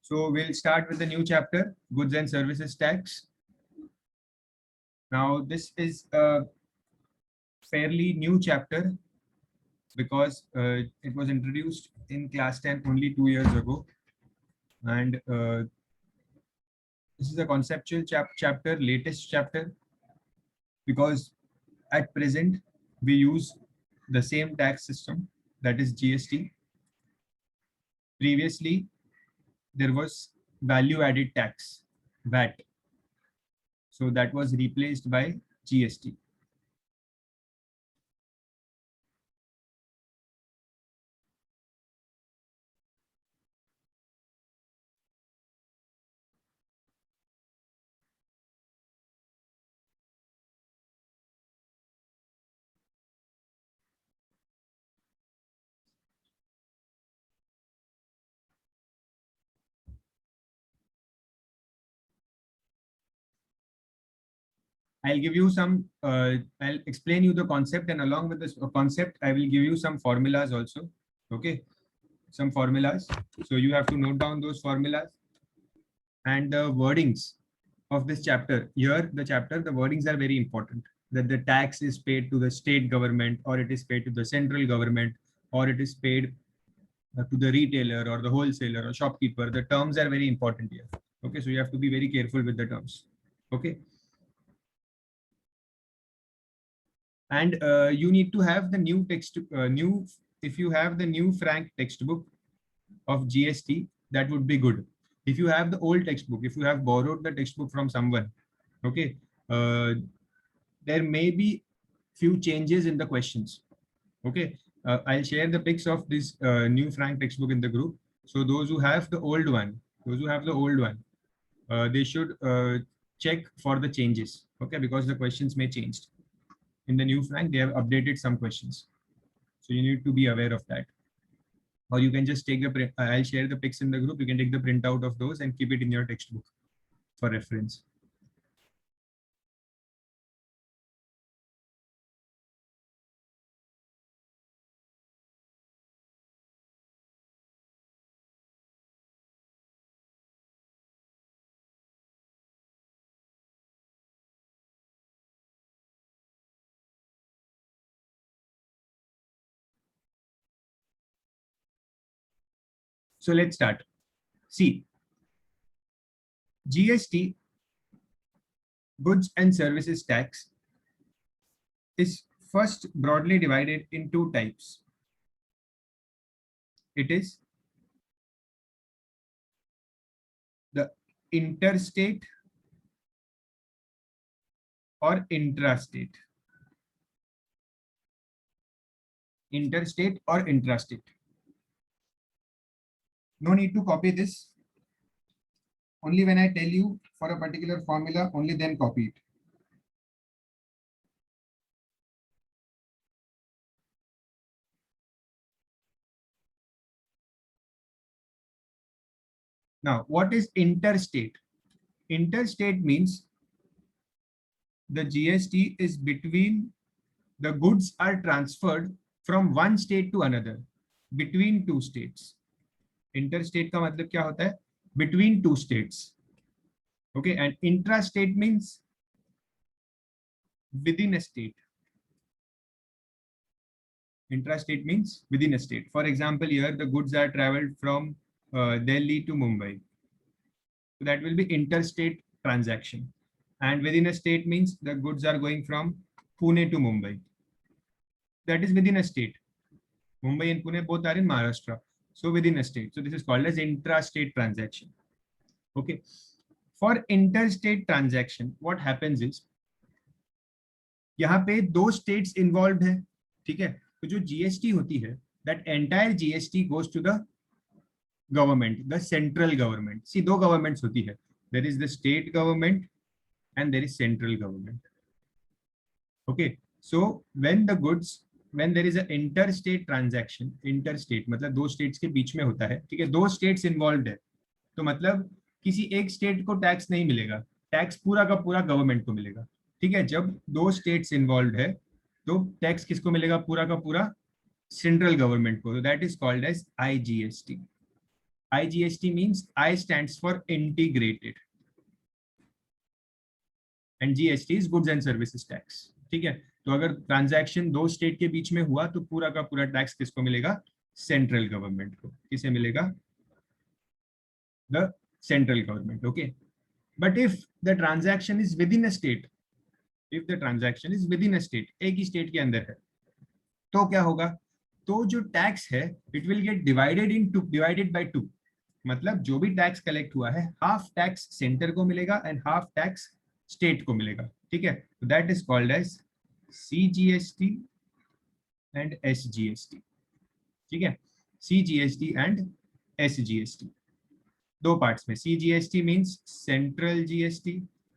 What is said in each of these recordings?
So we'll start with the new chapter, Goods and Services Tax. Now this is a fairly new chapter because it was introduced in class 10 only 2 years ago. And this is a conceptual chapter, latest chapter, because at present we use the same tax system, that is GST. Previously, there was value added tax, VAT. So that was replaced by GST. I'll give you some, I'll explain you the concept, and along with this concept, I will give you some formulas also. Okay, some formulas. So you have to note down those formulas and the wordings of this chapter. Here, the wordings are very important. That the tax is paid to the state government, or it is paid to the central government, or it is paid to the retailer or the wholesaler or shopkeeper. The terms are very important here. Okay, so you have to be very careful with the terms. Okay. And you need to have the new text, if you have the new Frank textbook of GST, that would be good. If you have the old textbook, if you have borrowed the textbook from someone, okay, there may be few changes in the questions. Okay, I'll share the pics of this new Frank textbook in the group. So those who have the old one, they should check for the changes. Okay, because the questions may change. In the new Frank, they have updated some questions. So you need to be aware of that. Or you can just take the print. I'll share the pics in the group. You can take the printout of those and keep it in your textbook for reference. So let's start. See, GST, Goods and Services Tax, is first broadly divided in two types. It is the interstate or intrastate. Interstate or intrastate. No need to copy this. Only when I tell you for a particular formula, only then copy it. Now, what is interstate? Interstate means the GST is between, the goods are transferred from one state to another, between two states. Interstate का मतलब क्या होता है? Between two states. Okay, and intrastate means within a state. Intrastate means within a state. For example, here the goods are traveled from Delhi to Mumbai. So that will be interstate transaction. And within a state means the goods are going from Pune to Mumbai. That is within a state. Mumbai and Pune both are in Maharashtra. So within a state. So this is called as intrastate transaction. Okay. For interstate transaction, what happens is, यहाँ पे दो states involved है, ठीक है? तो जो GST होती है, that entire GST goes to the government, the central government. See, दो governments होती है. There is the state government and there is central government. Okay. So when the goods, when there is an interstate transaction, interstate मतलब दो states के बीच में होता है, ठीक है? दो states involved है, तो मतलब किसी एक स्टेट को टैक्स नहीं मिलेगा, टैक्स पूरा का पूरा गवर्नमेंट को मिलेगा, ठीक है? जब दो स्टेट्स इन्वॉल्व है तो टैक्स किसको मिलेगा? पूरा का पूरा सेंट्रल गवर्नमेंट को. That is called as IGST. IGST means I stands for integrated and GST is goods and services tax. ठीक है, तो अगर ट्रांजैक्शन दो स्टेट के बीच में हुआ तो पूरा का पूरा टैक्स किसको मिलेगा? सेंट्रल गवर्नमेंट को. किसे मिलेगा? The central government. Okay, but if the transaction is with in a state, if the transaction is with in a state, एक ही स्टेट के अंदर है, तो क्या होगा? तो जो टैक्स है it will get divided by two. मतलब जो भी टैक्स कलेक्ट हुआ है, हाफ टैक्स सेंटर को मिलेगा एंड हाफ टैक्स स्टेट को मिलेगा. ठीक है, तो that is called as CGST and SGST. ठीक है, CGST एंड SGST दो पार्ट्स में. CGST means central GST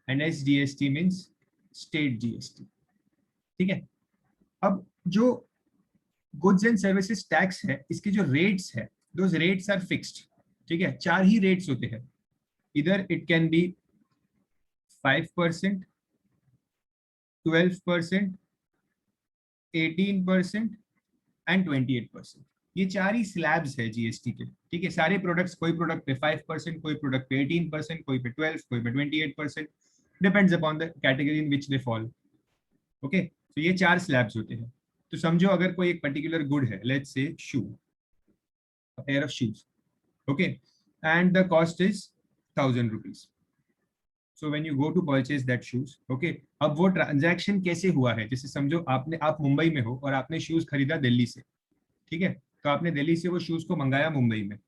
and SGST means state GST. ठीक है, अब जो गुड्स एंड सर्विसेज टैक्स है, इसके जो रेट्स है, दोज रेट्स आर फिक्स्ड. ठीक है, चार ही रेट्स होते हैं. इधर इट कैन बी 5%, 12%, 18% एंड 28%. ये चार ही स्लैब्स है जीएसटी के. ठीक है, सारे प्रोडक्ट्स, कोई प्रोडक्ट पे 5%, कोई प्रोडक्ट पे 18%, कोई पे 12, कोई पे 28%, depends upon the category in which they fall. Okay, तो ये चार स्लैब्स होते हैं. तो समझो अगर कोई एक पर्टिकुलर गुड है, let's say shoe, a pair of shoes, okay, and the cost is 1000 rupees. So when you go to purchase that shoes, okay, अब वो ट्रांजैक्शन कैसे हुआ है? जैसे समझो आप मुंबई में हो और आपने शूज खरीदा दिल्ली से. ठीक है, तो आपने दिल्ली से वो शूज को मंगाया मुंबई में.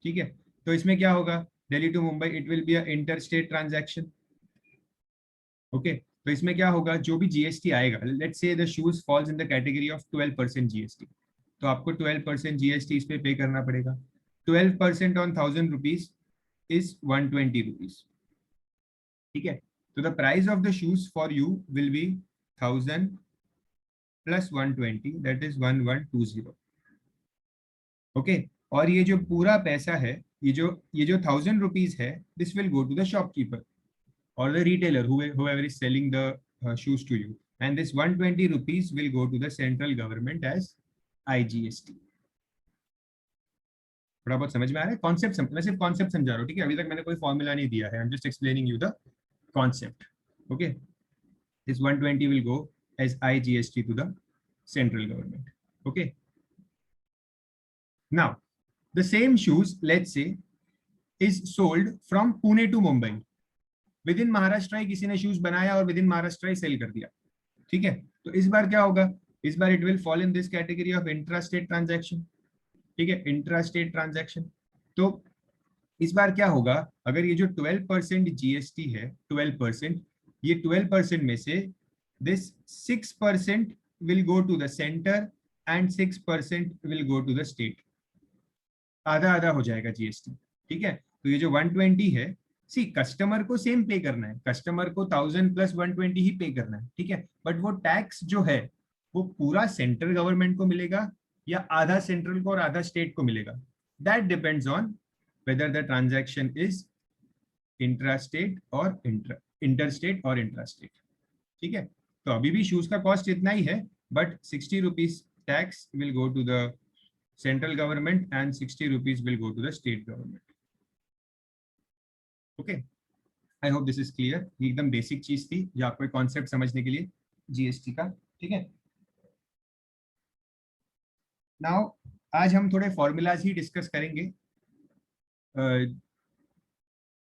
ठीक है, तो इसमें क्या होगा? Delhi to Mumbai, it will be a inter state transaction. Okay, तो इसमें क्या होगा? जो भी जीएसटी आएगा, let's say the shoes falls in the category of 12% GST, तो आपको 12% जीएसटी इस पे पे करना पड़ेगा. 12% ऑन 1000 रुपीज इज 120 रुपीज. ठीक है, तो the price of the shoes for you will be 1000 plus 120, that is 1120. Okay, और ये जो पूरा पैसा है, ये जो 1000 रुपीज है, this will go to the shopkeeper or the retailer, whoever is selling the shoes to you, and this 120 rupees will go to the central government as IGST. थोड़ा बहुत समझ में आ रहा है? कॉन्सेप्ट मैं सिर्फ कॉन्सेप्ट समझा रहा हूँ. ठीक है, अभी तक मैंने कोई फॉर्मूला नहीं दिया है. I am just explaining you the concept. Okay, this 120 will go as IGST to the central government. Okay, now the same shoes, let's say, is sold from Pune to Mumbai. Within Maharashtra ही किसी ने shoes बनाया और within Maharashtra ही sale कर दिया. ठीक है, तो इस बार क्या होगा? इस बार it will fall in this category of intra state transaction. ठीक है, इंट्रा स्टेट ट्रांजैक्शन. तो इस बार क्या होगा? अगर ये जो 12% जीएसटी है, 12%, ये 12% में से this 6% will go to the centre and 6% will go to the state. आधा आधा हो जाएगा जीएसटी. ठीक है, तो ये जो 120 है, सी कस्टमर को सेम पे करना है, कस्टमर को 1000 प्लस 120 ही पे करना है. ठीक है, बट वो टैक्स जो है वो पूरा सेंट्रल गवर्नमेंट को मिलेगा या आधा सेंट्रल को और आधा स्टेट को मिलेगा? That depends on whether the transaction is intrastate और इंटरस्टेट और इंट्रास्टेट. ठीक है, तो अभी भी शूज का कॉस्ट इतना ही है, but 60 rupees tax will go to the central government and 60 rupees will go to the state government. Okay, I hope this is clear. ये एकदम बेसिक चीज थी जो आपको कॉन्सेप्ट समझने के लिए जीएसटी का. ठीक है, नाउ आज हम थोड़े फॉर्मूलाज ही डिस्कस करेंगे.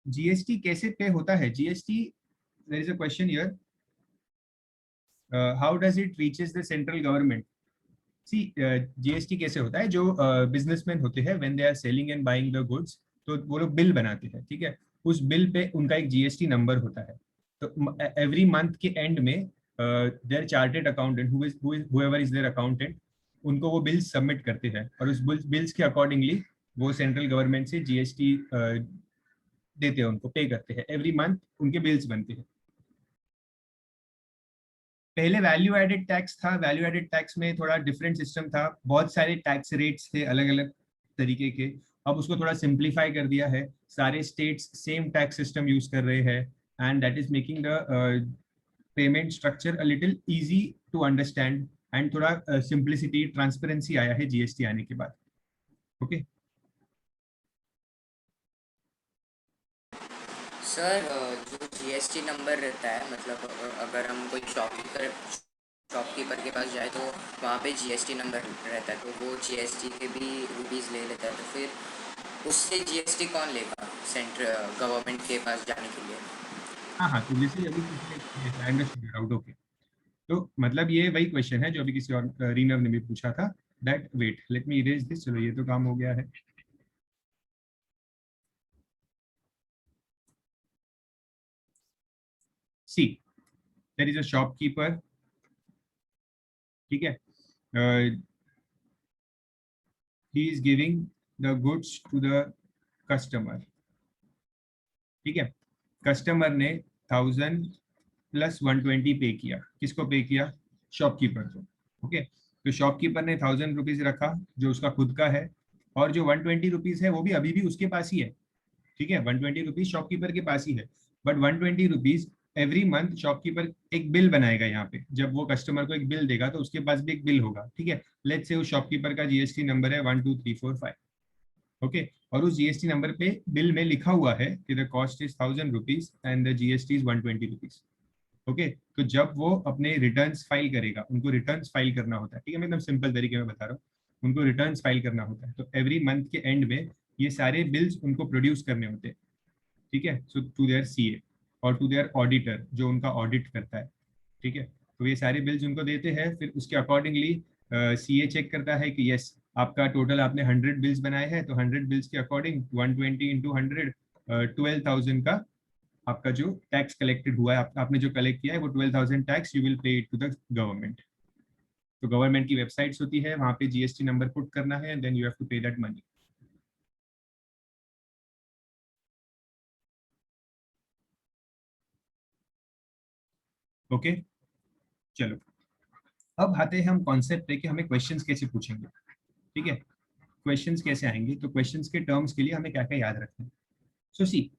जीएसटी कैसे पे होता है? GST, there is a question here, how does it reaches the central government? See, GST कैसे होता है? जो बिजनेसमैन होते हैं, when they are selling and buying the goods, तो वो लोग बिल बनाते हैं. ठीक है, उस बिल पे उनका एक जीएसटी नंबर होता है. तो एवरी मंथ के एंड में there chartered accountant, whoever is there accountant, उनको वो बिल्स सबमिट करते हैं और उस बिल्स के अकॉर्डिंगली वो सेंट्रल गवर्नमेंट से जीएसटी देते हैं, उनको पे करते हैं. एवरी मंथ उनके बिल्स बनते हैं. पहले वैल्यू एडेड टैक्स था. वैल्यू एडेड टैक्स में थोड़ा डिफरेंट सिस्टम था, बहुत सारे टैक्स रेट्स थे अलग अलग तरीके के. अब उसको थोड़ा सिंप्लीफाई कर दिया है. सारे states same tax system use कर रहे हैं and that is making the payment structure a little easy to understand and थोड़ा सिंप्लिसिटी, ट्रांसपेरेंसी आया है जीएसटी आने के बाद. ओके, सर जो जीएसटी नंबर रहता है, मतलब अगर हम कोई शॉपकीपर के पास जाए तो वहाँ पे जीएसटी नंबर रहता है, तो वो जीएसटी के भी रुपीज़ ले लेता है, तो फिर उससे जीएसटी कौन लेगा सेंट्रल गवर्नमेंट के पास जाने के लिए? हाँ हाँ, तो जैसे अभी किसी ने, I understood your doubt, okay. तो मतलब ये वही क्वेश्चन है जो अभी किसी और रीनर ने भी पूछा था, that wait let me erase this. चलो ये तो काम हो गया है। See, there is a shopkeeper, ठीक है, he is giving the goods to the customer, ठीक है। कस्टमर ने 1000 प्लस 120 पे किया, किसको पे किया? शॉपकीपर को, ओके। तो शॉपकीपर ने 1000 रुपीज रखा जो उसका खुद का है, और जो 120 रुपीज है वो भी अभी भी उसके पास ही है, ठीक है। 120 रुपीज शॉपकीपर के पास ही है, but 120 rupees every month shopkeeper एक बिल बनाएगा यहाँ पे। जब वो कस्टमर को एक बिल देगा तो उसके पास भी एक बिल होगा, ठीक है। लेट्स से उस शॉपकीपर का जीएसटी नंबर है 12345, ओके। और उस जीएसटी नंबर पे बिल में लिखा हुआ है कि the cost is 1000 rupees and the GST is 120 rupees, okay. तो जब वो अपने रिटर्न्स फाइल करेगा, उनको रिटर्न्स फाइल करना होता है, ठीक है, मैं एकदम सिंपल तरीके में बता रहा हूँ, उनको रिटर्न्स फाइल करना होता है, तो एवरी मंथ के एंड में ये सारे बिल्स उनको प्रोड्यूस करने होते हैं, ठीक है। सो टू देयर सीए और टू देयर ऑडिटर जो उनका ऑडिट करता है, ठीक है। तो ये सारे बिल्स उनको देते हैं, फिर उसके अकॉर्डिंगली सीए चेक करता है कि यस आपका टोटल आपने 100 बिल्स बनाए हैं, तो 100 बिल्स के अकॉर्डिंग 120 इंटू 100, 12,000 का आपका जो टैक्स कलेक्टेड हुआ है, आपने जो कलेक्ट किया है वो 12,000 tax you will pay it to the government. तो गवर्नमेंट की वेबसाइट्स होती है, वहां पे जीएसटी नंबर पुट करना है, then you have to pay that money. Okay, चलो अब आते हैं हम कॉन्सेप्ट पे कि हमें क्वेश्चंस कैसे पूछेंगे, ठीक है। क्वेश्चंस कैसे आएंगे, तो क्वेश्चंस के टर्म्स के लिए हमें क्या क्या याद रखना है। सो सी,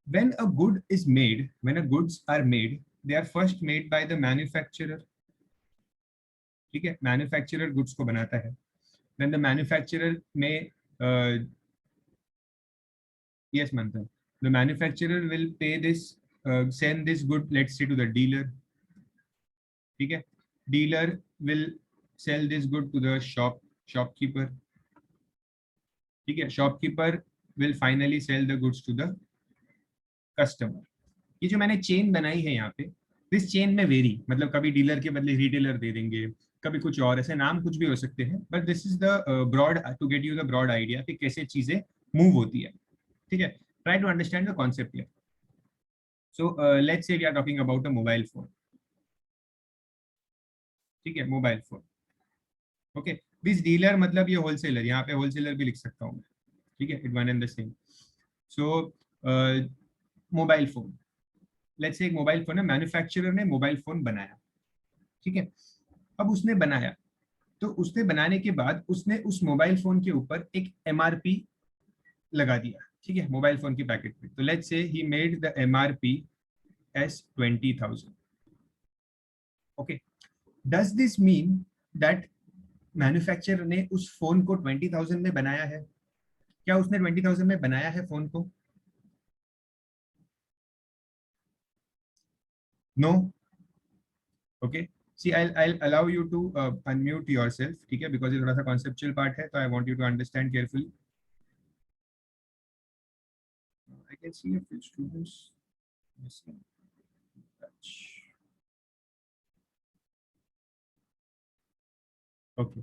when a good is made, when a goods are made, they are first made by the manufacturer, ठीक है। मैन्युफैक्चरर गुड्स को बनाता है, then the manufacturer में yes मंथन, the manufacturer will pay this, send this good let's say to the dealer, ठीक है। Dealer will sell this good to the shopkeeper, ठीक है। Shopkeeper will finally sell the goods to the customer। ये जो मैंने chain बनाई है यहाँ पे, दिस चेन में वेरी, मतलब कभी डीलर के बदले रिटेलर दे देंगे, कभी कुछ और, ऐसे नाम कुछ भी हो सकते हैं, but this is the broad, to get you the broad idea कि कैसे चीजें मूव होती है, ठीक है। Try to understand the concept here. So let's say we are talking about a mobile phone, ठीक है, mobile phone, okay. This dealer मतलब ये होलसेलर, यहाँ पे होलसेलर भी लिख सकता हूँ मैं, ठीक है, it one and the same. So mobile phone, let's say एक मोबाइल फोन है, मैन्युफैक्चरर ने मोबाइल फोन बनाया, ठीक है। अब उसने बनाया, तो उसने बनाने के बाद उसने उस मोबाइल फोन के ऊपर एक एमआरपी लगा दिया, ठीक है, मोबाइल फोन की पैकेट पे। तो let's say he made the MRP S 20,000, okay. Does this mean that manufacturer ने उस फोन को 20,000 में बनाया है? क्या उसने 20,000 में बनाया है फोन को? No, okay. See I'll allow you to unmute yourself, ठीक है, बिकॉज ये थोड़ा सा कॉन्सेप्चुअल पार्ट है, तो I want you to understand carefully. I can see a few students missing touch, okay,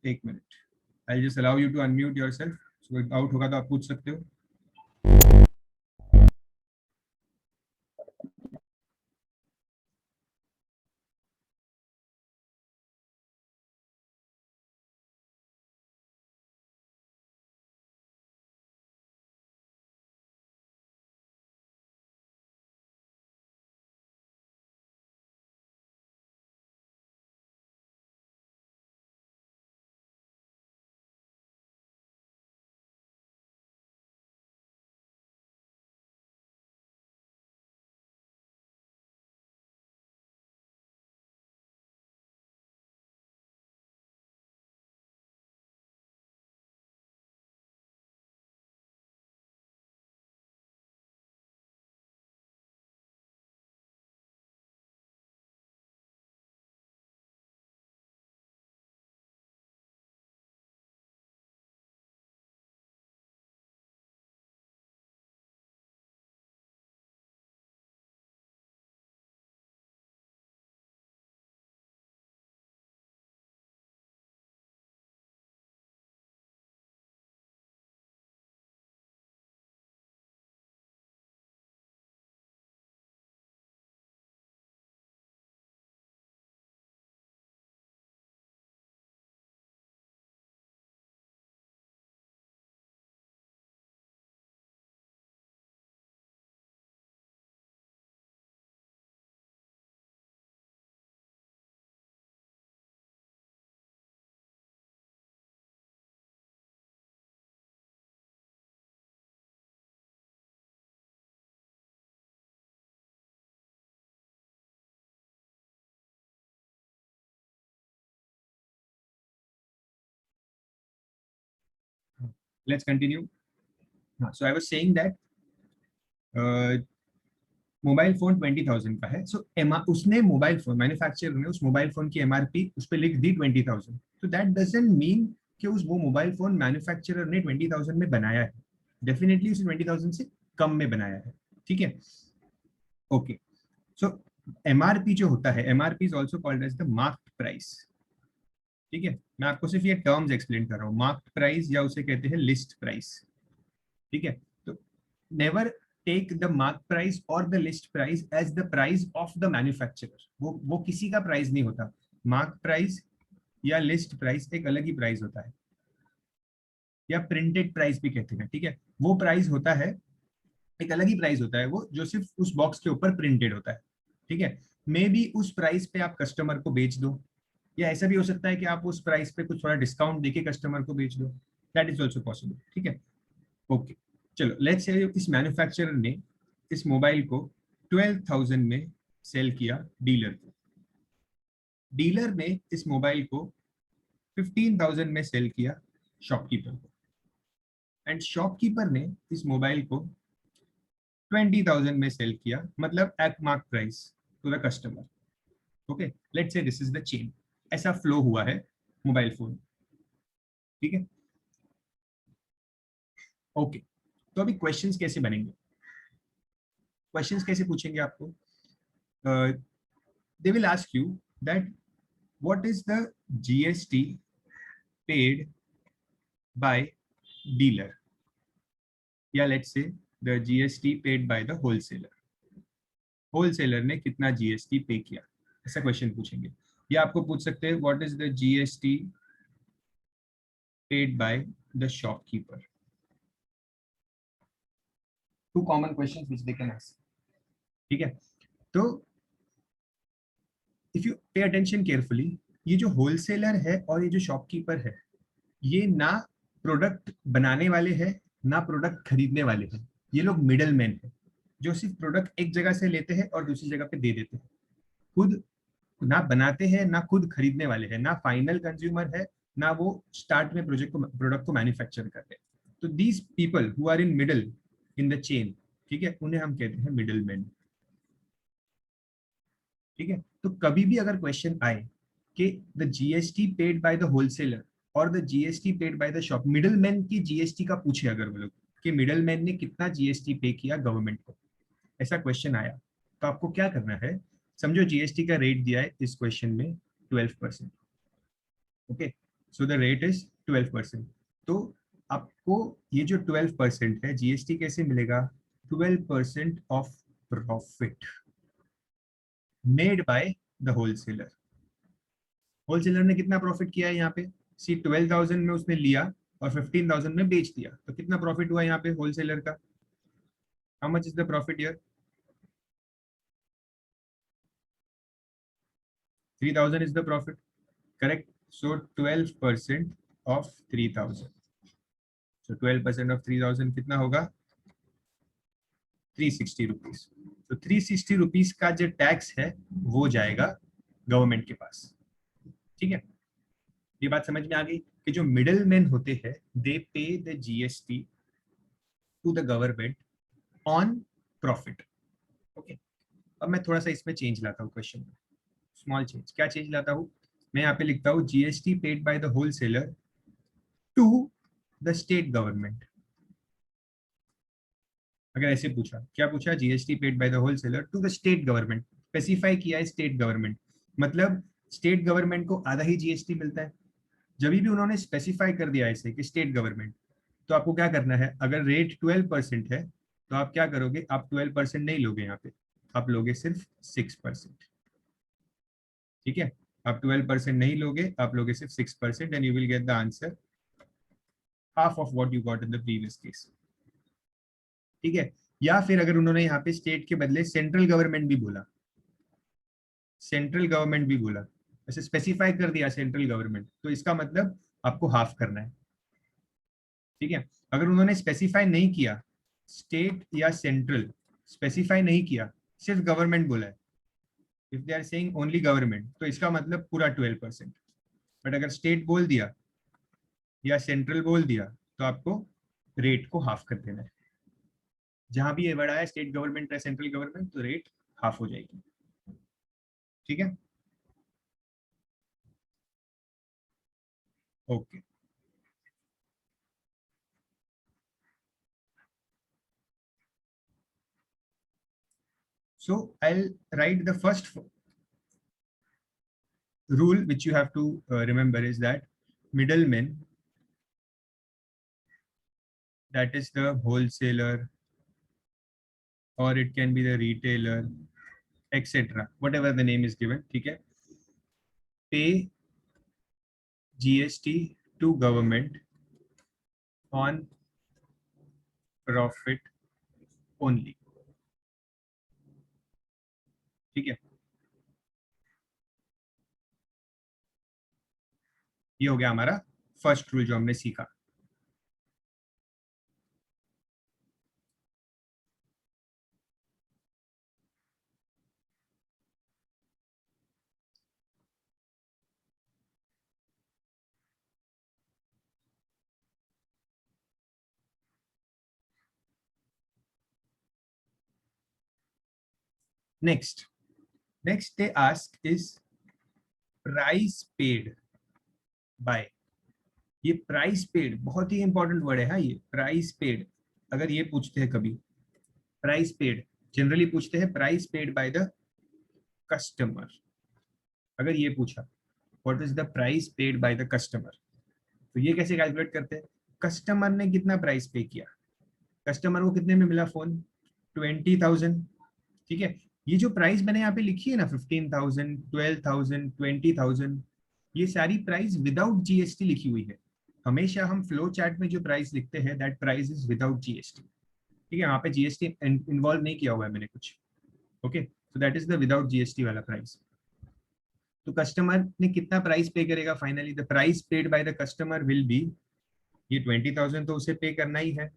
एक minute, I just allow you to unmute yourself, so doubt होगा तो आप पूछ सकते हो। Let's continue. So I was saying that mobile phone 20,000 का है. सो उसने मोबाइल फोन मैन्युफैक्चरर ने उस मोबाइल फोन की एमआरपी उस पर लिख दी 20,000. तो दैट डजंट मीन कि उस वो मोबाइल फोन मैन्युफैक्चरर ने 20,000 में बनाया है. डेफिनेटली उसे 20,000 से कम में बनाया है. ठीक है. ओके. सो एमआरपी जो होता है, MRP is also called as the marked price. ठीक है. मैं आपको सिर्फ ये टर्म्स एक्सप्लेन कर रहा हूँ. मार्क्ड प्राइस या उसे कहते हैं लिस्ट प्राइस. ठीक है. तो never take the mark price or the list price as the price of the manufacturer. वो किसी का प्राइस नहीं होता. मार्क प्राइस या लिस्ट प्राइस एक अलग ही प्राइस होता है, या प्रिंटेड प्राइस भी कहते हैं. ठीक है. वो प्राइस होता है, एक अलग ही प्राइस होता है वो, जो सिर्फ उस बॉक्स के ऊपर प्रिंटेड होता है. ठीक है. मे बी उस प्राइस पे आप कस्टमर को बेच दो, या ऐसा भी हो सकता है कि आप उस प्राइस पे कुछ थोड़ा डिस्काउंट देके कस्टमर को बेच दो. That is also possible. ठीक है. ओके. चलो लेट्स से इस मैन्युफैक्चरर ने इस मोबाइल को 12,000 में सेल किया डीलर को. डीलर ने इस मोबाइल को 15,000 में सेल किया शॉपकीपर को. एंड शॉपकीपर ने इस मोबाइल को 20,000 में सेल किया, मतलब at mark price to the customer. Okay. Let's say this is the chain. ऐसा फ्लो हुआ है मोबाइल फोन. ठीक है. ओके. तो अभी क्वेश्चंस कैसे बनेंगे, क्वेश्चंस कैसे पूछेंगे आपको. They will ask you that what is the GST paid by dealer, या let's say the GST paid by the wholesaler. Wholesaler ने कितना जीएसटी पे किया, ऐसा क्वेश्चन पूछेंगे. या आपको पूछ सकते हैं what is the GST paid by the shopkeeper. Two common questions which they can ask. ठीक है. तो if you pay attention carefully, ये जो होलसेलर है और ये जो शॉपकीपर है, ये ना प्रोडक्ट बनाने वाले हैं ना प्रोडक्ट खरीदने वाले हैं. ये लोग मिडल मैन है, जो सिर्फ प्रोडक्ट एक जगह से लेते हैं और दूसरी जगह पे दे देते हैं. खुद ना बनाते हैं ना खुद खरीदने वाले हैं, ना फाइनल कंज्यूमर है ना वो स्टार्ट में प्रोडक्ट को मैन्युफैक्चर करते हैं. तो these people who are in middle in the chain, ठीक है, उन्हें हम कहते हैं मिडल मैन. ठीक है. तो कभी भी अगर क्वेश्चन आए कि the GST paid by the wholesaler और the GST paid by the shop, middle man की जीएसटी का पूछे अगर वो लोग कि मिडल मैन ने कितना जीएसटी पे किया गवर्नमेंट को, ऐसा क्वेश्चन आया, तो आपको क्या करना है. समझो जीएसटी का रेट दिया है इस क्वेश्चन में 12%. Okay. So the rate is 12%. तो आपको ये जो 12% है जीएसटी कैसे मिलेगा, 12% of profit made by the wholesaler. Wholesaler ने कितना प्रॉफिट किया है यहाँ पे, सी 12,000 में उसने लिया और 15,000 में बेच दिया, तो कितना प्रॉफिट हुआ यहाँ पे होलसेलर का. How much is the profit here, 3,000 is the profit. Correct. So 12% of 3,000. So 12% of 3,000 कितना होगा, 360 रुपीज. तो 360 रुपीज का जो टैक्स है वो जाएगा गवर्नमेंट के पास. ठीक है. ये बात समझ में आ गई कि जो मिडल मैन होते हैं they pay the GST to the government on profit. Okay. अब मैं थोड़ा सा इसमें चेंज लाता हूँ क्वेश्चन में, स्मॉल चेंज. क्या चेंज लाता हूँ, मैं यहाँ पे लिखता हूँ GST paid by the wholesaler to the state government. अगर ऐसे पूछा, क्या पूछा, GST paid by the wholesaler to the state government, specify किया है स्टेट गवर्नमेंट, मतलब स्टेट गवर्नमेंट को आधा ही जीएसटी मिलता है. जब भी उन्होंने स्पेसिफाई कर दिया ऐसे कि स्टेट गवर्नमेंट, तो आपको क्या करना है, अगर रेट 12% है तो आप क्या करोगे, आप 12% नहीं लोगे यहाँ पे, आप लोगे सिर्फ 6%. ठीक है. आप 12% नहीं लोगे, आप लोगे सिर्फ 6%, and you will get the answer half of what you got in the previous case. ठीक है. या फिर अगर उन्होंने यहाँ पे स्टेट के बदले सेंट्रल गवर्नमेंट भी बोला, सेंट्रल गवर्नमेंट भी बोला, ऐसे स्पेसिफाई कर दिया सेंट्रल गवर्नमेंट, तो इसका मतलब आपको हाफ करना है. ठीक है. अगर उन्होंने स्पेसिफाई नहीं किया, स्टेट या सेंट्रल स्पेसिफाई नहीं किया, सिर्फ गवर्नमेंट बोला है, if they are saying only government, तो इसका मतलब पूरा 12%. बट अगर स्टेट बोल दिया या सेंट्रल बोल दिया तो आपको रेट को हाफ कर देना है। जहां भी ये वर्ड आया स्टेट गवर्नमेंट या सेंट्रल गवर्नमेंट, तो रेट हाफ हो जाएगी। ठीक है, okay. So I'll write the first rule which you have to remember is that middleman, that is the wholesaler, or it can be the retailer, etc. Whatever the name is given, ठीक है, pay GST to government on profit only. ठीक है, ये हो गया हमारा first rule जो हमने सीखा। Next they ask is price paid by। ये प्राइस पेड बहुत ही इंपॉर्टेंट वर्ड है। हाँ, ये प्राइस पेड अगर ये पूछते हैं कभी, प्राइस पेड जनरली पूछते हैं price paid by the customer. अगर ये पूछा what is the price paid by the customer, तो ये कैसे कैलकुलेट करते हैं? कस्टमर ने कितना प्राइस पे किया, कस्टमर को कितने में मिला फोन, 20,000। ठीक है, ये जो प्राइस मैंने यहाँ पे लिखी है ना, 15,000, 12,000, 20,000, ये सारी प्राइस विदाउट जीएसटी लिखी हुई है। हमेशा हम फ्लो चार्ट में जो प्राइस लिखते हैं that price is without GST. ठीक है, वहाँ पे जीएसटी इन्वॉल्व नहीं किया हुआ है मैंने कुछ। Okay, so that is the without GST वाला प्राइस। तो कस्टमर ने कितना प्राइस पे करेगा finally, the price paid by the customer will be, ये 20,000 तो उसे पे करना ही है,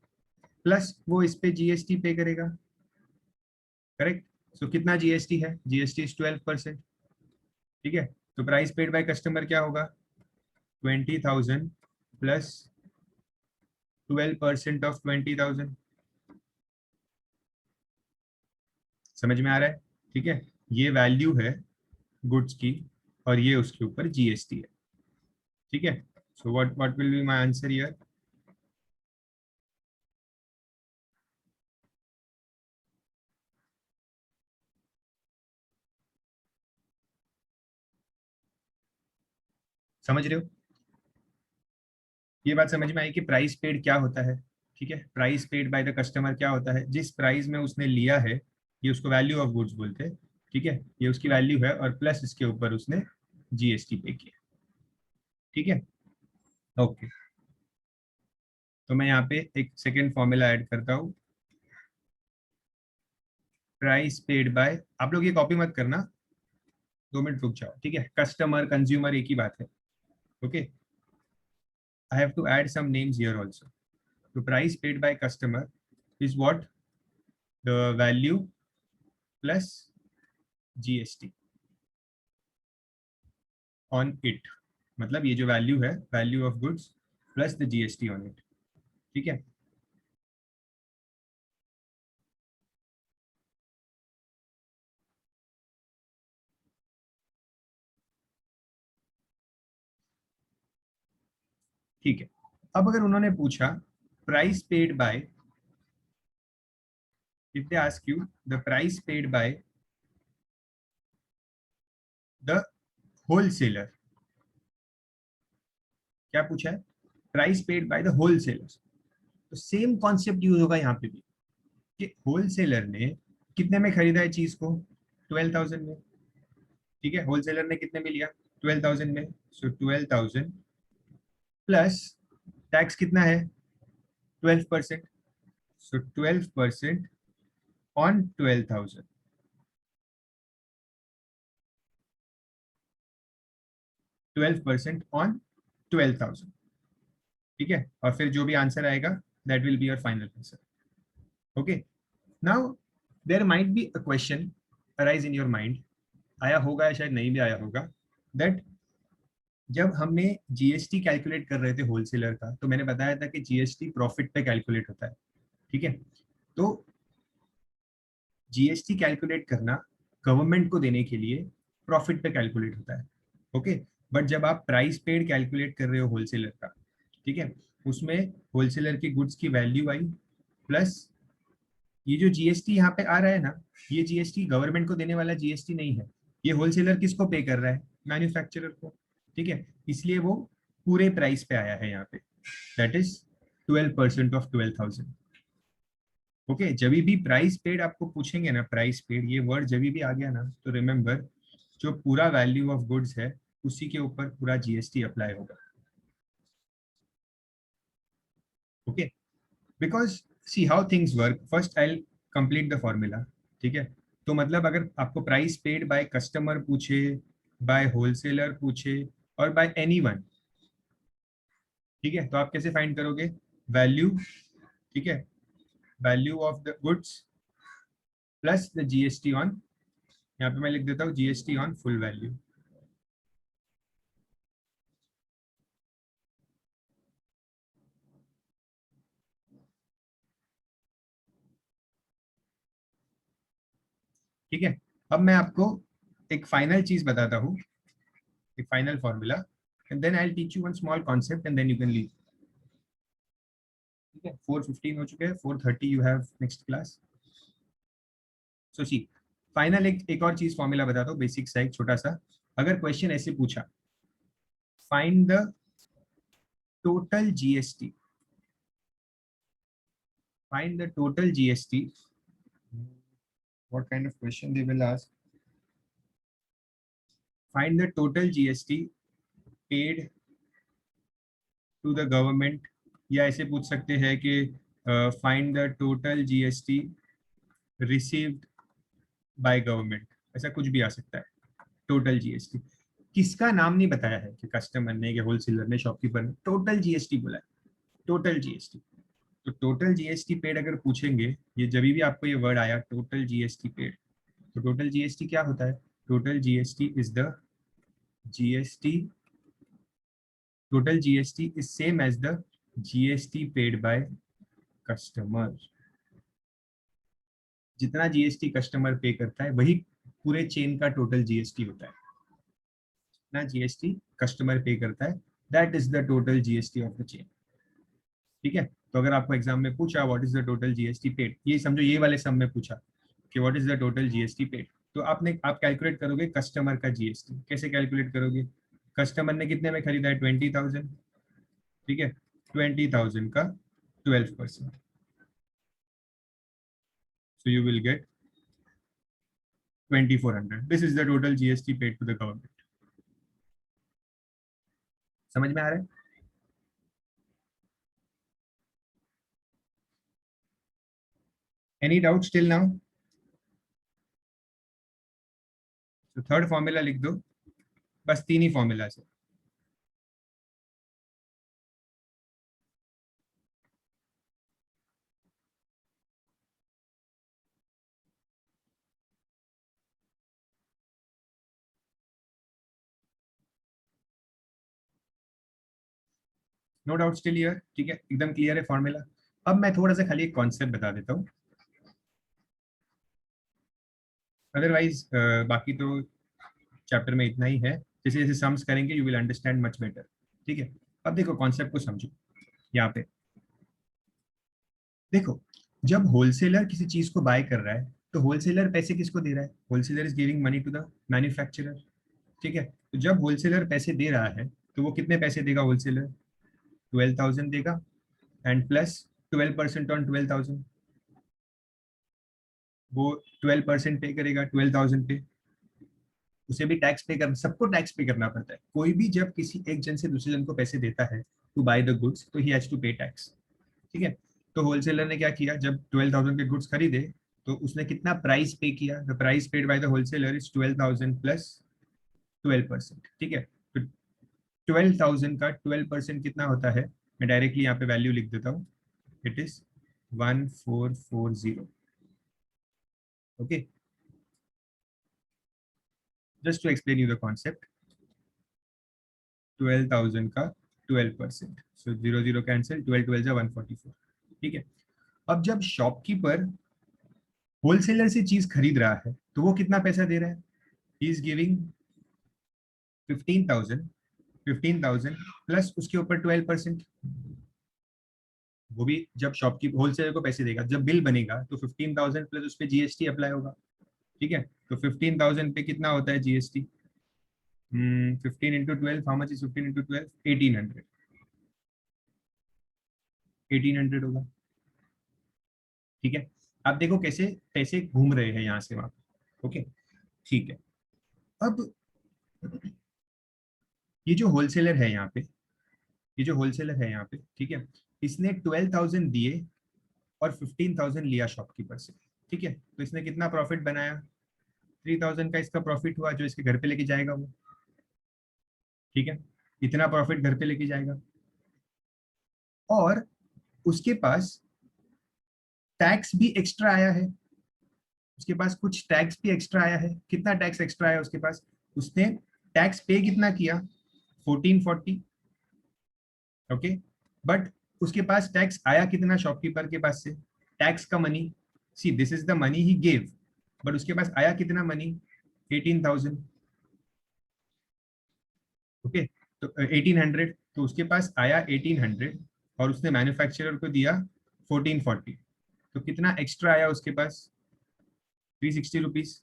प्लस वो इस पे जीएसटी पे करेगा। करेक्ट, सो कितना जीएसटी है, जीएसटी इज 12%। ठीक है, तो प्राइस पेड बाय कस्टमर क्या होगा, 20,000 प्लस 12% ऑफ 20,000। समझ में आ रहा है? ठीक है, ये वैल्यू है गुड्स की और ये उसके ऊपर जीएसटी है। ठीक है, so what will be my answer here? समझ रहे हो? ये बात समझ में आई कि प्राइस पेड क्या होता है। ठीक है, price paid by the customer क्या होता है, जिस प्राइस में उसने लिया है ये उसको वैल्यू ऑफ गुड्स बोलते हैं। ठीक है, ये उसकी वैल्यू है और प्लस इसके ऊपर उसने जीएसटी पे किया। ठीक है, ओके। तो मैं यहाँ पे एक सेकेंड फॉर्मूला ऐड करता हूँ, प्राइस पेड बाय, आप लोग ये कॉपी मत करना, 2 मिनट रुक जाओ। ठीक है, कस्टमर कंज्यूमर एक ही बात है। Okay, I have to add some names here also. The price paid by customer is what? The value plus GST on it. मतलब ये जो वैल्यू है, value of goods plus the GST on it. ठीक है, ठीक है। अब अगर उन्होंने पूछा price paid by, if they ask you the price paid by the wholesaler, क्या पूछा है? Price paid by the wholesaler. तो सेम कॉन्सेप्ट यूज होगा यहाँ पे भी कि होलसेलर ने कितने में खरीदा है चीज को, 12,000 में। ठीक है, होलसेलर ने कितने में लिया, 12,000 में। सो 12,000 प्लस टैक्स कितना है, 12%। So 12% on 12,000, 12% on 12,000। ठीक है, और फिर जो भी आंसर आएगा that will be your final answer. Okay, now there might be a question arise in your mind, आया होगा या शायद नहीं भी आया होगा, दैट जब हमने जीएसटी कैलकुलेट कर रहे थे होलसेलर का, तो मैंने बताया था कि जीएसटी प्रॉफिट पे कैलकुलेट होता है, ठीक है। तो जीएसटी कैलकुलेट करना गवर्नमेंट को देने के लिए प्रॉफिट पे कैलकुलेट होता है, ओके। बट जब आप प्राइस पेड कैलकुलेट कर रहे हो होलसेलर का, ठीक है, उसमें होलसेलर की गुड्स की वैल्यू आई प्लस ये जो जीएसटी यहाँ पे आ रहा है ना, ये जीएसटी गवर्नमेंट को देने वाला जीएसटी नहीं है। ये होलसेलर किसको पे कर रहा है? मैन्युफैक्चरर को, ठीक है। इसलिए वो पूरे प्राइस पे आया है यहाँ पे, दैट इज 12% ऑफ 12,000। ओके, जब भी प्राइस पेड आपको पूछेंगे ना, प्राइस पेड ये वर्ड जब भी आ गया ना, तो रिमेंबर जो पूरा वैल्यू ऑफ गुड्स है उसी के ऊपर पूरा जीएसटी अप्लाई होगा, okay. Because see how things work, first I complete the formula, ठीक है। तो मतलब अगर आपको प्राइस पेड बाय कस्टमर पूछे, बाय होलसेलर पूछे और बाय एनीवन, ठीक है, तो आप कैसे फाइंड करोगे? वैल्यू, ठीक है, value of the goods plus the GST on, यहाँ पे मैं लिख देता हूँ जीएसटी ऑन फुल वैल्यू, ठीक है। अब मैं आपको एक फाइनल चीज बताता हूँ, एक final formula, and then I will teach you one small concept and then you can leave, ठीक है। 4:15 हो चुके हैं, 4:30 you have next class. So see, final एक और चीज फॉर्मूला बताता हूँ, बेसिक सा एक छोटा सा। अगर क्वेश्चन ऐसे पूछा, find the total GST, find the total GST, what kind of question they will ask? Find the total GST paid to the government, या ऐसे पूछ सकते हैं कि find the total GST received by government, ऐसा कुछ भी आ सकता है। टोटल जीएसटी किसका नाम नहीं बताया है कि कस्टमर ने, कि होलसेलर ने, शॉपकीपर ने, टोटल जीएसटी बोला है, टोटल जीएसटी। तो टोटल जीएसटी पेड अगर पूछेंगे, ये जब भी आपको ये वर्ड आया टोटल जीएसटी पेड, तो टोटल जीएसटी क्या होता है? Total GST is the GST, total GST is same as the GST paid by customer। जितना जीएसटी कस्टमर पे करता है वही पूरे चेन का टोटल जीएसटी होता है। जितना जीएसटी कस्टमर पे करता है, that is the total GST of the chain, ठीक है। तो अगर आपको एग्जाम में पूछा what is the total GST paid, ये समझो ये वाले सम में पूछा कि what is the total GST paid, तो आप कैलकुलेट करोगे कस्टमर का जीएसटी। कैसे कैलकुलेट करोगे? कस्टमर ने कितने में खरीदा है? 20,000, ठीक है। 20,000 का 12%, so you will get 2,400। this is the total GST paid to the government। समझ में आ रहा है? Any doubts till now? तो थर्ड फॉर्मूला लिख दो, बस तीन ही फॉर्मूला है। नो डाउट्स टिल हियर, ठीक है, एकदम क्लियर है फॉर्मूला। अब मैं थोड़ा सा खाली एक कॉन्सेप्ट बता देता हूँ, अदरवाइज बाकी तो चैप्टर में इतना ही है। जैसे जैसे सम्स करेंगे you will understand much better, ठीक है। अब देखो कॉन्सेप्ट को समझो। यहाँ पे देखो, जब होलसेलर किसी चीज को बाय कर रहा है, तो होलसेलर पैसे किसको दे रहा है? Wholesaler is giving money to the manufacturer, ठीक है। तो जब होलसेलर पैसे दे रहा है, तो वो कितने पैसे देगा? होलसेलर 12,000 देगा, एंड प्लस 12% ऑन 12,000, वो 12% पे करेगा 12,000 पे। उसे भी टैक्स पे करना, सबको टैक्स पे करना पड़ता है। कोई भी जब किसी एक जन से दूसरे जन को पैसे देता है टू बाय द गुड्स, तो ही हैज टू पे टैक्स, ठीक है। तो होलसेलर ने क्या किया, जब 12,000 के गुड्स खरीदे, तो उसने कितना प्राइस पे किया? The price paid by the wholesaler is 12,000 plus 12%, ठीक है। तो 12,000 का 12% कितना होता है? मैं डायरेक्टली यहाँ पे वैल्यू लिख देता हूँ, it is 1440, okay. Just to explain you the concept, 12,000 का 12%, सो 0 0 कैंसिल, 12 12 जा 144। ठीक है, अब जब शॉपकीपर होलसेलर से चीज खरीद रहा है तो वो कितना पैसा दे रहा है? ही इज गिविंग 15,000 प्लस उसके ऊपर 12%। वो भी जब शॉपकीपर होलसेलर को पैसे देगा, जब बिल बनेगा तो 15,000 प्लस उस पर जीएसटी अप्लाई होगा। ठीक है, तो 15,000 पे कितना होता है GST? 15 into 12, how much is 15 into 12? 1800, 1800 होगा। ठीक है, आप देखो कैसे पैसे घूम रहे हैं यहाँ से वहां। ओके, ठीक है। अब ये जो होलसेलर है यहाँ पे, ये जो होलसेलर है यहाँ पे, ठीक है, इसने 12,000 दिए और 15,000 लिया शॉपकीपर से। ठीक है, तो इसने कितना प्रॉफिट बनाया? 3,000 का इसका प्रॉफिट हुआ, जो इसके घर पे लेके जाएगा वो। ठीक है, इतना प्रॉफिट घर पे लेके जाएगा। और उसके पास टैक्स भी एक्स्ट्रा आया है, उसके पास कुछ टैक्स भी एक्स्ट्रा आया है। कितना टैक्स एक्स्ट्रा आया उसके पास? उसने टैक्स पे कितना किया? 1440। ओके, बट उसके पास टैक्स आया कितना शॉपकीपर के पास से? टैक्स का money, see this is the money he gave, but उसके पास आया कितना मनी? 18,000। ओके, तो 1800, तो उसके पास आया 1800 और उसने मैन्युफैक्चरर को दिया 1440, तो कितना एक्स्ट्रा आया उसके पास? 360 rupees.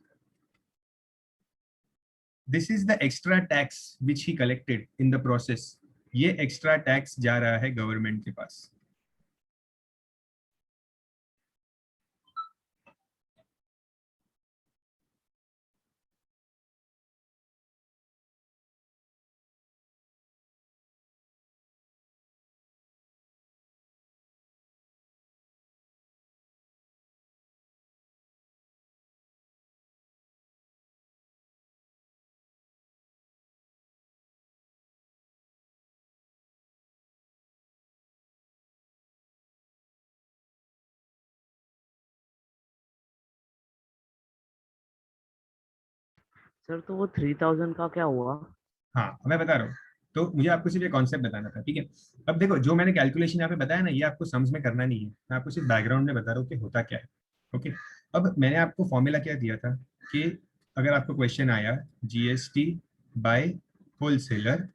This is the extra tax which he collected in the process. ये एक्स्ट्रा टैक्स जा रहा है गवर्नमेंट के पास। सर तो वो 3,000 का क्या हुआ? हाँ, मैं बता रहा हूँ। तो मुझे आपको सिर्फ ये कॉन्सेप्ट बताना था। ठीक है, अब देखो जो मैंने कैलकुलेशन यहाँ पे बताया ना, ये आपको सम्स में करना नहीं है, मैं आपको सिर्फ बैकग्राउंड में बता रहा हूँ कि होता क्या है। ओके, अब मैंने आपको फॉर्मूला क्या दिया था कि अगर आपको क्वेश्चन आया GST by wholesaler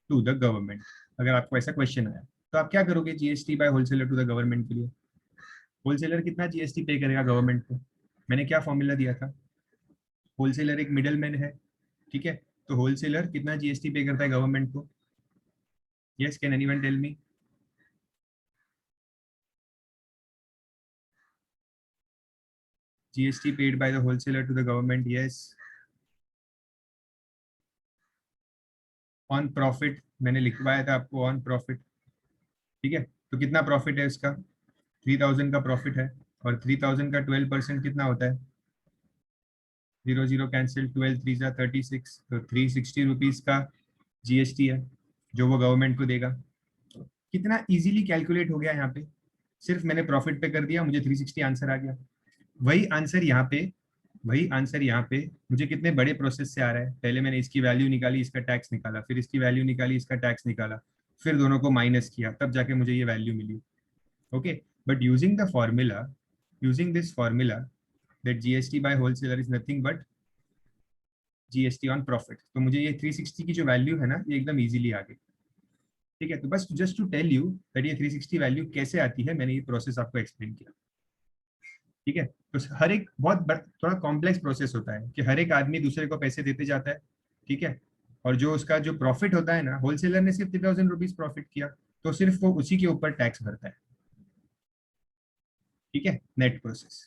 to the government, अगर आपको ऐसा क्वेश्चन आया तो आप क्या करोगे? GST by wholesaler to the government के लिए होलसेलर कितना जीएसटी पे करेगा गवर्नमेंट को? मैंने क्या फॉर्मूला दिया था? होलसेलर एक मिडल मैन है। ठीक है, तो होलसेलर कितना जीएसटी पे करता है गवर्नमेंट को? Yes, can anyone tell me? GST paid by the wholesaler to the government, yes, on profit. मैंने लिखवाया था आपको ऑन प्रॉफिट। ठीक है, तो कितना प्रॉफिट है उसका? 3,000 का प्रॉफिट है, और 3,000 का 12% कितना होता है? 0 0 कैंसिल, 12 3 जा 36, तो 360 रुपीज का जीएसटी है जो वो गवर्नमेंट को देगा। कितना इजीली कैलकुलेट हो गया यहाँ पे, सिर्फ मैंने प्रॉफिट पे कर दिया, मुझे 360 आंसर आ गया। वही आंसर यहाँ पे, वही आंसर यहाँ पे मुझे कितने बड़े प्रोसेस से आ रहा है। पहले मैंने इसकी वैल्यू निकाली, इसका टैक्स निकाला, फिर इसकी वैल्यू निकाली, इसका टैक्स निकाला, फिर दोनों को माइनस किया, तब जाके मुझे ये वैल्यू मिली। Okay, but using the formula, using this formula that GST by wholesaler is nothing but GST on profit, तो मुझे ये 360 की जो वैल्यू है ना, ये एकदम इजीली आ गई। ठीक है, तो बस just to tell you that ये 360 वैल्यू कैसे आती है, मैंने ये प्रोसेस आपको एक्सप्लेन किया। ठीक है, तो हर एक थोड़ा कॉम्प्लेक्स प्रोसेस होता है कि हर एक आदमी दूसरे को पैसे देते जाता है। ठीक है, और जो उसका जो प्रॉफिट होता है ना, होलसेलर ने सिर्फ 3,000 रुपीज प्रॉफिट किया, तो सिर्फ वो उसी के ऊपर टैक्स भरता है। ठीक है, नेट प्रोसेस।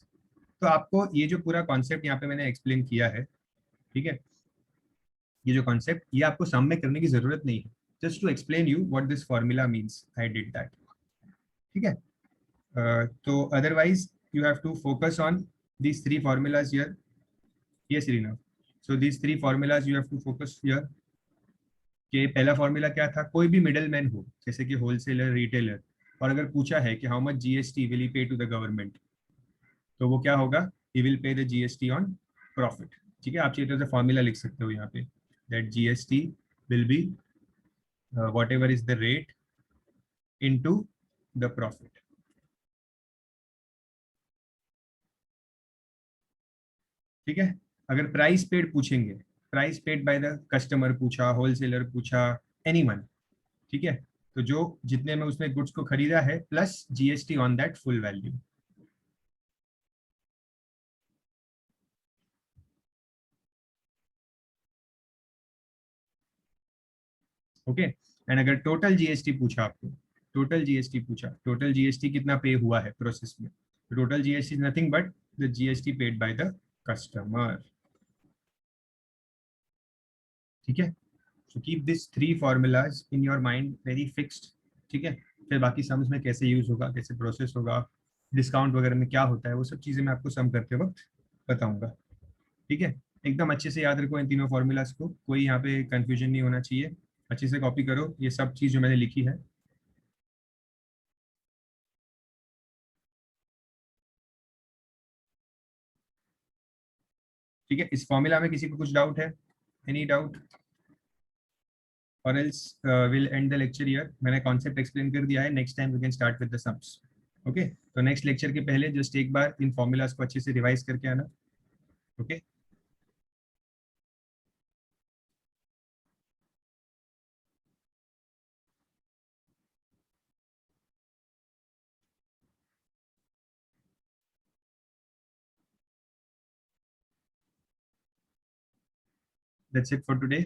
तो आपको ये जो पूरा कॉन्सेप्ट यहाँ पे मैंने एक्सप्लेन किया है, ठीक है, ये जो कॉन्सेप्ट, ये आपको सम में करने की जरूरत नहीं है, just to explain you what this formula means, I did that. ठीक है, तो otherwise you have to focus on these three formulas here. Yes, Irina. So these three formulas you have to focus here. कि पहला formula क्या था? कोई भी middle man हो, जैसे कि होलसेलर, रिटेलर, और अगर पूछा है कि how much GST will he पे टू द गवर्नमेंट, तो वो क्या होगा? He will pay the GST on profit. ठीक है, आप चाहिए तो फॉर्मूला लिख सकते हो यहाँ पे, that GST will be whatever is the rate into the profit. ठीक है, अगर प्राइस पेड पूछेंगे, price paid by the customer पूछा, होलसेलर पूछा, एनीवन, ठीक है, तो जो जितने में उसने गुड्स को खरीदा है plus GST on that full value. Okay, and अगर टोटल जीएसटी पूछा आपको, टोटल जीएसटी पूछा, टोटल जीएसटी कितना पे हुआ है प्रोसेस में, total GST is nothing but the GST paid by the customer. ठीक है, so keep this three formulas in your mind very fixed. ठीक है, फिर बाकी सम्स में कैसे यूज होगा, कैसे प्रोसेस होगा, डिस्काउंट वगैरह में क्या होता है, वो सब चीजें मैं आपको सम करते वक्त बताऊंगा. ठीक है, एकदम अच्छे से याद रखो इन तीनों फॉर्मूलाज को, कोई यहाँ पे कंफ्यूजन नहीं होना चाहिए. अच्छे से कॉपी करो ये सब चीज जो मैंने लिखी है. ठीक है, इस फॉर्मूला में किसी को कुछ डाउट है? Any doubt? Or else will end the lecture here. मैंने कॉन्सेप्ट एक्सप्लेन कर दिया है, next time we can start with the sums. Okay, तो नेक्स्ट लेक्चर के पहले जस्ट एक बार इन फॉर्मूलाज को अच्छे से रिवाइज करके आना. Okay, that's it for today.